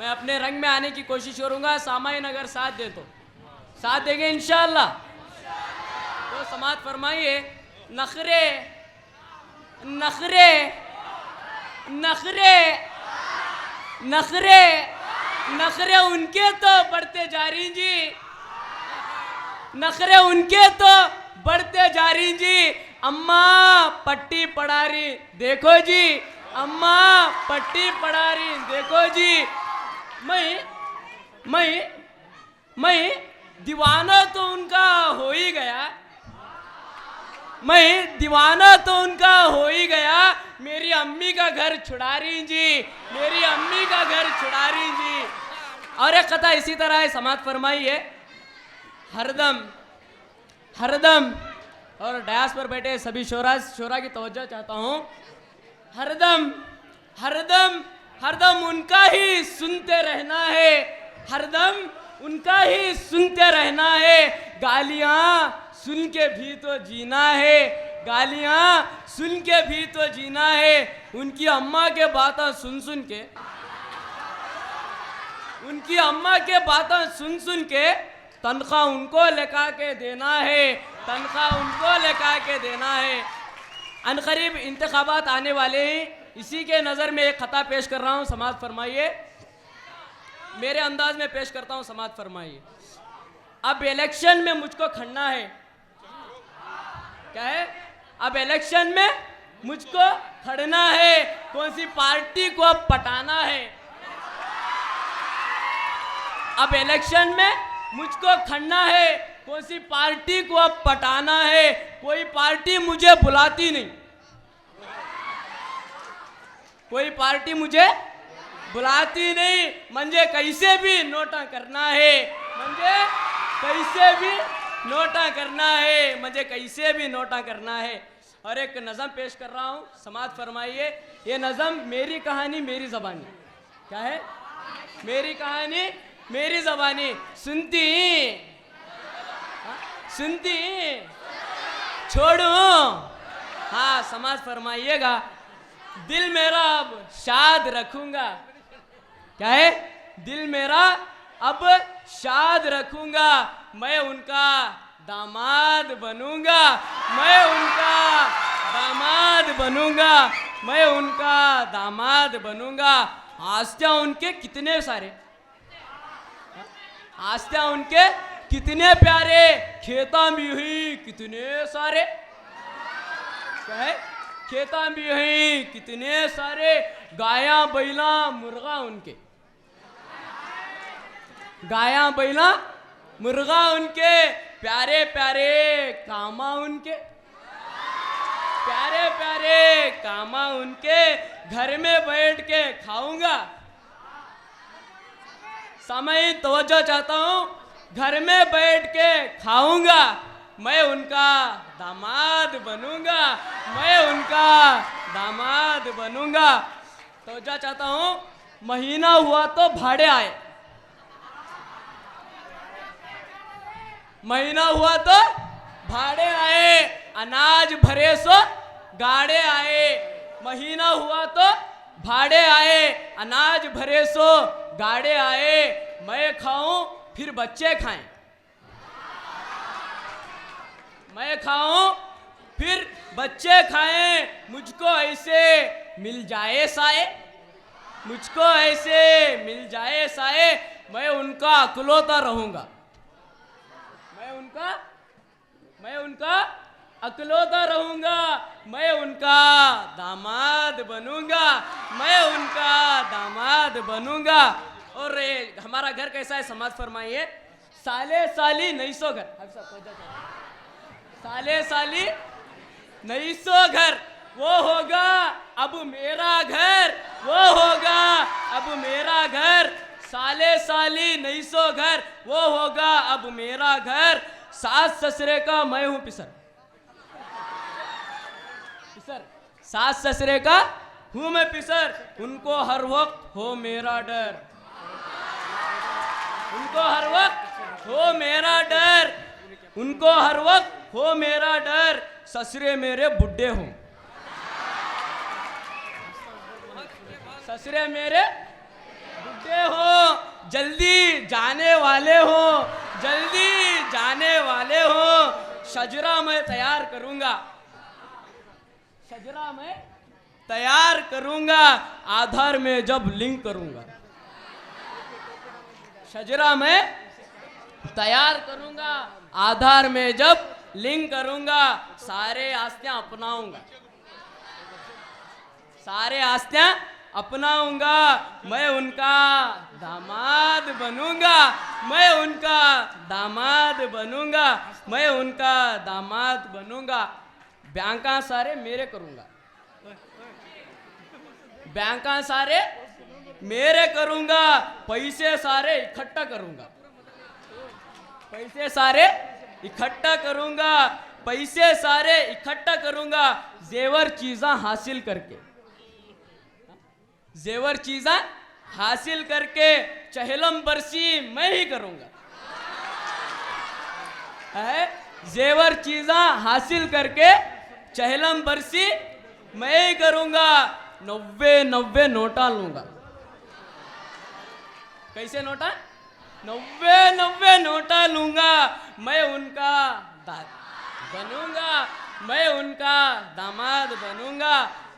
मैं अपने रंग में आने की कोशिश करूंगा। सामाइन अगर साथ दे तो साथ देंगे इंशाअल्लाह। तो समात फरमाइए, नखरे नखरे नखरे नखरे नखरे उनके तो बढ़ते जा रही जी, नखरे उनके तो बढ़ते जा रही जी। अम्मा पट्टी पढ़ा रही देखो जी, अम्मा पट्टी पढ़ा रही देखो जी। मैं दीवाना तो उनका हो ही गया, मैं दीवाना तो उनका हो ही गया। मेरी अम्मी का घर छुड़ा रही जी, मेरी अम्मी का घर छुड़ा रही जी। और एक कथा इसी तरह है, समात फरमाइए, हरदम हरदम। और डयास पर बैठे सभी शोरा की तवज्जो चाहता हूँ। हरदम हरदम हरदम उनका ही सुनते रहना है, हरदम उनका ही सुनते रहना है। गालियाँ सुन के भी तो जीना है, गालियाँ सुन के भी तो जीना है। उनकी अम्मा के बातें सुन सुन के, उनकी अम्मा के बातें सुन सुन के तनख्वाह उनको लेकर के देना है, तनख्वाह उनको लेकर के देना है। अनकरीब इंतखाबात आने वाले हैं, इसी के नज़र में एक खता पेश कर रहा हूँ, समात फरमाइए। मेरे अंदाज में पेश करता हूँ, समात फरमाइए। अब इलेक्शन में मुझको खड़ना है, क्या है? अब इलेक्शन में मुझको खड़ना है, कौन सी पार्टी को अब पटाना है। अब इलेक्शन में मुझको खड़ना है, कौन सी पार्टी को अब पटाना है। कोई पार्टी मुझे बुलाती नहीं, कोई पार्टी मुझे बुलाती नहीं। मुझे कैसे भी नोटा करना है, मुझे कैसे भी नोटा करना है, मुझे कैसे भी नोटा करना है। और एक नज़म पेश कर रहा हूँ, समात फरमाइए। ये नज़म मेरी कहानी मेरी ज़बानी, क्या है? मेरी कहानी मेरी ज़बानी। सुनती सुनती छोड़ू, हाँ समाज फरमाइएगा। दिल मेरा अब शाद रखूंगा, क्या है? दिल मेरा अब शाद रखूंगा, मैं उनका दामाद बनूंगा, मैं उनका दामाद बनूंगा, मैं उनका दामाद बनूंगा। आस्था उनके कितने सारे, आस्था उनके कितने प्यारे, खेता भी हुई कितने सारे, क्या है? खेता भी हुई कितने सारे। गाया बैला मुर्गा उनके, गाया बैला मुर्गा उनके। प्यारे प्यारे कामा उनके, प्यारे प्यारे कामा उनके। घर में बैठ के खाऊंगा, समय तवज्जो चाहता हूँ। घर में बैठ के खाऊंगा, मैं उनका दामाद बनूंगा, मैं उनका दामाद बनूंगा। तवज्जो चाहता हूँ। महीना हुआ तो भाड़े आए, महीना हुआ तो भाड़े आए। अनाज भरे सो गाड़े आए, महीना हुआ तो भाड़े आए। अनाज भरे सो गाड़े आए। मैं खाऊं फिर बच्चे खाएं, मैं खाऊं फिर बच्चे खाएं। मुझको ऐसे मिल जाए साए, मुझको ऐसे मिल जाए साए। मैं उनका अकलौता रहूंगा, मैं उनका अकलौता रहूंगा। मैं उनका दामाद बनूंगा, मैं उनका दामाद बनूंगा। और हमारा घर कैसा है, समाज फरमाइए। साले साली नहीं सो घर, साले साली नहीं सो घर। वो होगा अब मेरा घर, वो होगा अब मेरा घर। साले साली नहीं सो घर, वो होगा अब मेरा घर। सास ससुरे का मैं हूं पिसर, पिसर सास ससुरे का हूं मैं पिसर। उनको हर वक्त हो मेरा डर, उनको हर वक्त हो मेरा डर, उनको हर वक्त हो मेरा डर। ससुरे मेरे बुड्ढे हों, ससुरे मेरे बुड्ढे हो। जल्दी जाने वाले हो, जल्दी जाने वाले हो। शजरा मैं तैयार करूंगा, शजरा मैं तैयार करूंगा, आधार में जब लिंक करूंगा। शजरा मैं तैयार करूंगा, आधार में जब लिंक करूंगा, सारे आस्तियां अपनाऊंगा, सारे आस्तियां अपनाऊंगा। मैं उनका दामाद बनूंगा, मैं उनका दामाद बनूंगा, मैं उनका दामाद बनूंगा। बैंका सारे मेरे करूंगा, बैंका सारे मेरे करूंगा, पैसे सारे इकट्ठा करूंगा, पैसे सारे इकट्ठा करूंगा, पैसे सारे इकट्ठा करूंगा। जेवर चीजा हासिल करके, जेवर चीजा हासिल करके चहलम बरसी मैं ही करूंगा। है जेवर चीजा हासिल करके चहलम बरसी मैं ही करूंगा। 90 नोटा लूंगा। कैसे नोटा? 90 नोटा लूंगा। मैं उनका बनूंगा, मैं उनका दामाद बनूंगा।